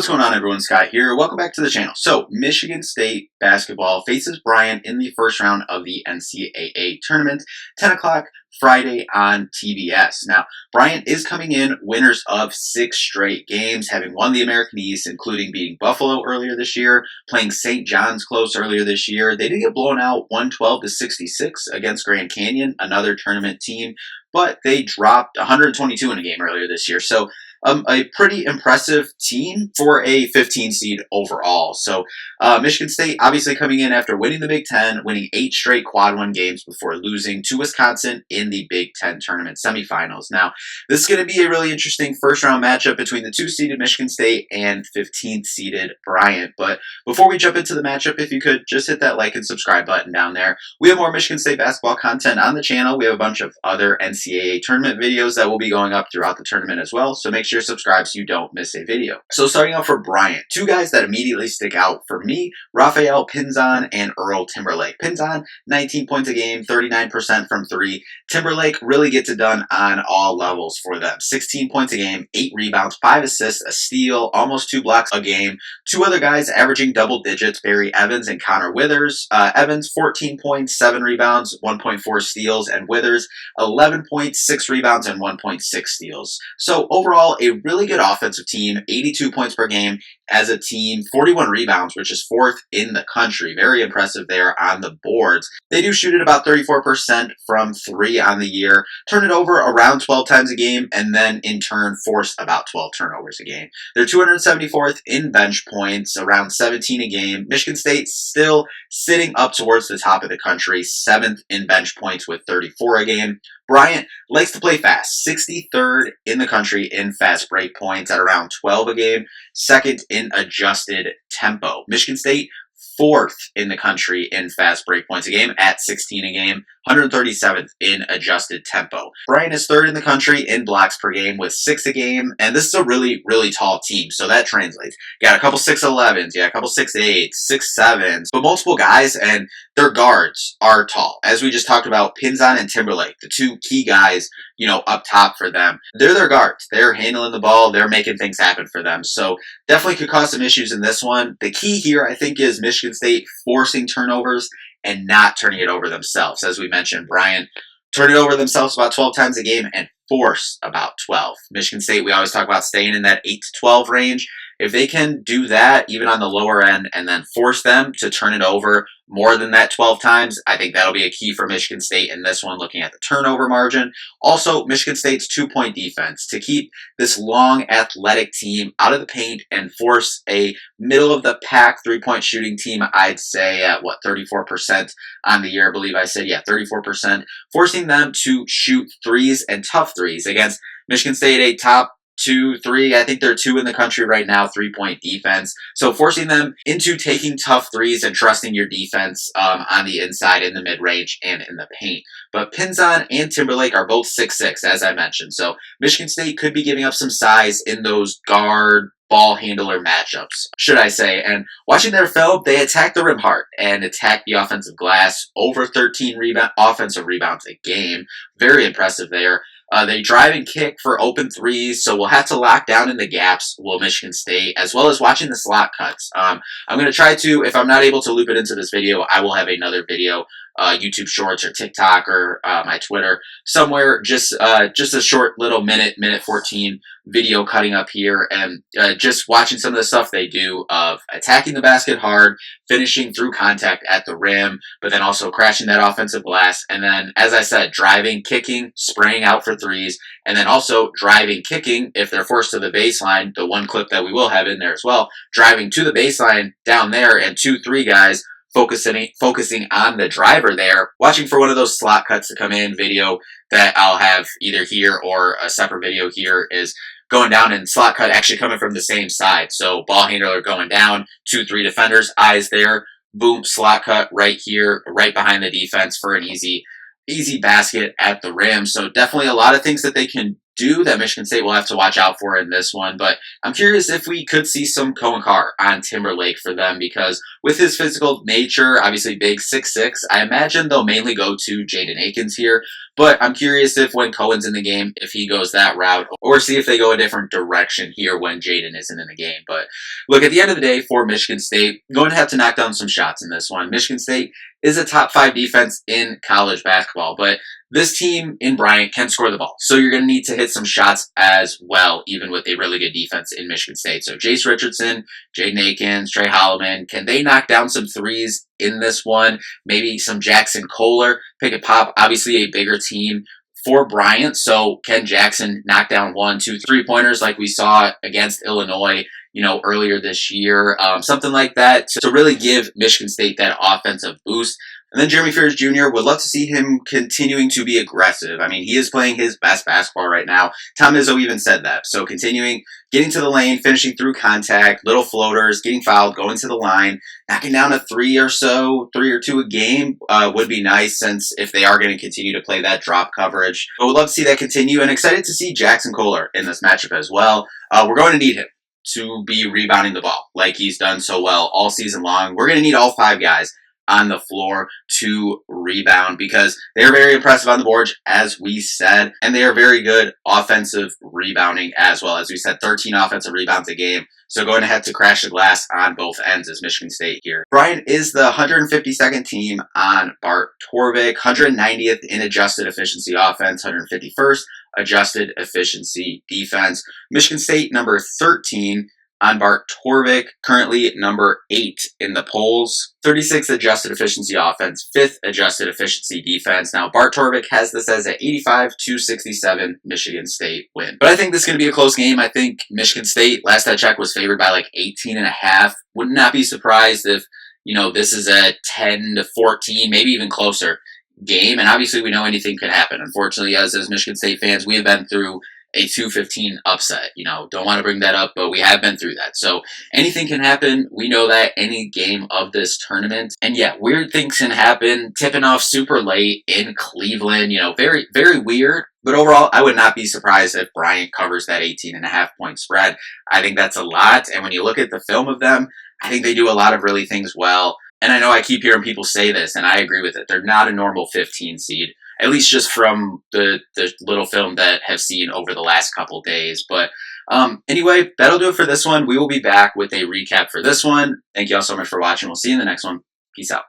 What's going on, everyone? Scott here. Welcome back to the channel. So, Michigan State basketball faces Bryant in the first round of the NCAA Tournament, 10 o'clock Friday on TBS. Now, Bryant is coming in winners of 6 straight games, having won the American East, including beating Buffalo earlier this year, playing St. John's close earlier this year. They did get blown out 112-66 against Grand Canyon, another tournament team, but they dropped 122 in a game earlier this year. So, a pretty impressive team for a 15 seed overall. So Michigan State obviously coming in after winning the Big Ten, winning 8 straight quad one games before losing to Wisconsin in the Big Ten tournament semifinals. Now, this is going to be a really interesting first round matchup between the 2-seeded Michigan State and 15th seeded Bryant. But before we jump into the matchup, if you could just hit that like and subscribe button down there. We have more Michigan State basketball content on the channel. We have a bunch of other NCAA tournament videos that will be going up throughout the tournament as well. So make sure to subscribe so you don't miss a video. So starting out for Bryant, 2 guys that immediately stick out for me, Rafael Pinzan and Earl Timberlake. Pinzan, 19 points a game, 39% from 3. Timberlake really gets it done on all levels for them. 16 points a game, 8 rebounds, 5 assists, a steal, almost 2 blocks a game. 2 other guys averaging double digits, Barry Evans and Connor Withers. Evans, 14 points, 7 rebounds, 1.4 steals, and Withers, 11 points, 6 rebounds, and 1.6 steals. So overall, a really good offensive team, 82 points per game as a team, 41 rebounds, which is 4th in the country. Very impressive there on the boards. They do shoot at about 34% from 3 on the year, turn it over around 12 times a game, and then in turn force about 12 turnovers a game. They're 274th in bench points, around 17 a game. Michigan State still sitting up towards the top of the country, 7th in bench points with 34 a game. Bryant likes to play fast, 63rd in the country in fast break points at around 12 a game, 2nd in adjusted tempo. Michigan State, 4th in the country in fast break points a game at 16 a game, 137th in adjusted tempo. Bryant is 3rd in the country in blocks per game with 6 a game, and this is a really, really tall team, so that translates. You got a couple 6'11s, you got a couple 6'8s, 6'7s, but multiple guys, and their guards are tall. As we just talked about, Pinzan and Timberlake, the 2 key guys, up top for them. They're their guards. They're handling the ball. They're making things happen for them. So definitely could cause some issues in this one. The key here, I think, is Michigan State forcing turnovers and not turning it over themselves. As we mentioned, Bryant turn it over themselves about 12 times a game and force about 12. Michigan State, we always talk about staying in that 8 to 12 range. If they can do that, even on the lower end, and then force them to turn it over more than that 12 times, I think that'll be a key for Michigan State in this one, looking at the turnover margin. Also, Michigan State's 2-point defense to keep this long, athletic team out of the paint and force a middle-of-the-pack 3-point shooting team, I'd say at, 34% on the year, I believe I said, 34%, forcing them to shoot threes and tough threes against Michigan State, a top 2, 3, I think they're 2 in the country right now, 3-point defense. So forcing them into taking tough threes and trusting your defense on the inside, in the mid-range, and in the paint. But Pinzan and Timberlake are both 6'6", as I mentioned. So Michigan State could be giving up some size in those guard ball handler matchups, should I say. And watching their film, they attack the rim hard and attack the offensive glass, over 13 offensive rebounds a game. Very impressive there. They drive and kick for open threes, so we'll have to lock down in the gaps, will Michigan State, as well as watching the slot cuts. I'm going to try to, if I'm not able to loop it into this video, I will have another video, YouTube Shorts or TikTok or my Twitter, somewhere, just a short little minute 14 video cutting up here, and just watching some of the stuff they do of attacking the basket hard, finishing through contact at the rim, but then also crashing that offensive glass, and then, as I said, driving, kicking, spraying out for threes, and then also driving, kicking, if they're forced to the baseline, the one clip that we will have in there as well, driving to the baseline down there, and 2-3 guys focusing on the driver there, watching for one of those slot cuts to come in. Video that I'll have either here or a separate video here is going down and slot cut actually coming from the same side. So ball handler going down, 2-3 defenders, eyes there, boom, slot cut right here, right behind the defense for an easy basket at the rim. So definitely a lot of things that they can do that Michigan State will have to watch out for in this one. But I'm curious if we could see some Cohen Carr on Timberlake for them, because with his physical nature, obviously big 6'6", I imagine they'll mainly go to Jaden Akins here. But I'm curious if when Cohen's in the game, if he goes that route, or see if they go a different direction here when Jaden isn't in the game. But look, at the end of the day, for Michigan State, going to have to knock down some shots in this one. Michigan State is a top 5 defense in college basketball, but this team in Bryant can score the ball. So you're going to need to hit some shots as well, even with a really good defense in Michigan State. So Jace Richardson, Jaden Akins, Trey Holloman, can they knock down some threes in this one? Maybe some Jackson Kohler, pick and pop. Obviously a bigger team for Bryant. So can Jackson knock down 1, 2, 3-pointers like we saw against Illinois, earlier this year? Something like that to really give Michigan State that offensive boost. And then Jeremy Fears Jr., would love to see him continuing to be aggressive. I mean, he is playing his best basketball right now. Tom Izzo even said that. So continuing, getting to the lane, finishing through contact, little floaters, getting fouled, going to the line, knocking down a 3 or 2 a game would be nice, since if they are going to continue to play that drop coverage. But would love to see that continue, and excited to see Jackson Kohler in this matchup as well. We're going to need him to be rebounding the ball like he's done so well all season long. We're going to need all 5 guys on the floor to rebound, because they're very impressive on the boards, as we said, and they are very good offensive rebounding as well. As we said, 13 offensive rebounds a game. So going ahead to crash the glass on both ends is Michigan State here. Bryant is the 152nd team on Bart Torvik, 190th in adjusted efficiency offense, 151st adjusted efficiency defense. Michigan State number 13 on Bart Torvik, currently number 8 in the polls. 36th adjusted efficiency offense, 5th adjusted efficiency defense. Now, Bart Torvik has this as an 85-67 Michigan State win. But I think this is going to be a close game. I think Michigan State, last I checked, was favored by like 18.5. Would not be surprised if, this is a 10-14, maybe even closer game. And obviously, we know anything can happen. Unfortunately, as Michigan State fans, we have been through a 2-15 upset. Don't want to bring that up, but we have been through that. So anything can happen. We know that any game of this tournament. And yeah, weird things can happen. Tipping off super late in Cleveland, very, very weird. But overall, I would not be surprised if Bryant covers that 18.5-point spread. I think that's a lot. And when you look at the film of them, I think they do a lot of really things well. And I know I keep hearing people say this, and I agree with it. They're not a normal 15 seed, at least just from the little film that I've seen over the last couple days. But anyway, that'll do it for this one. We will be back with a recap for this one. Thank you all so much for watching. We'll see you in the next one. Peace out.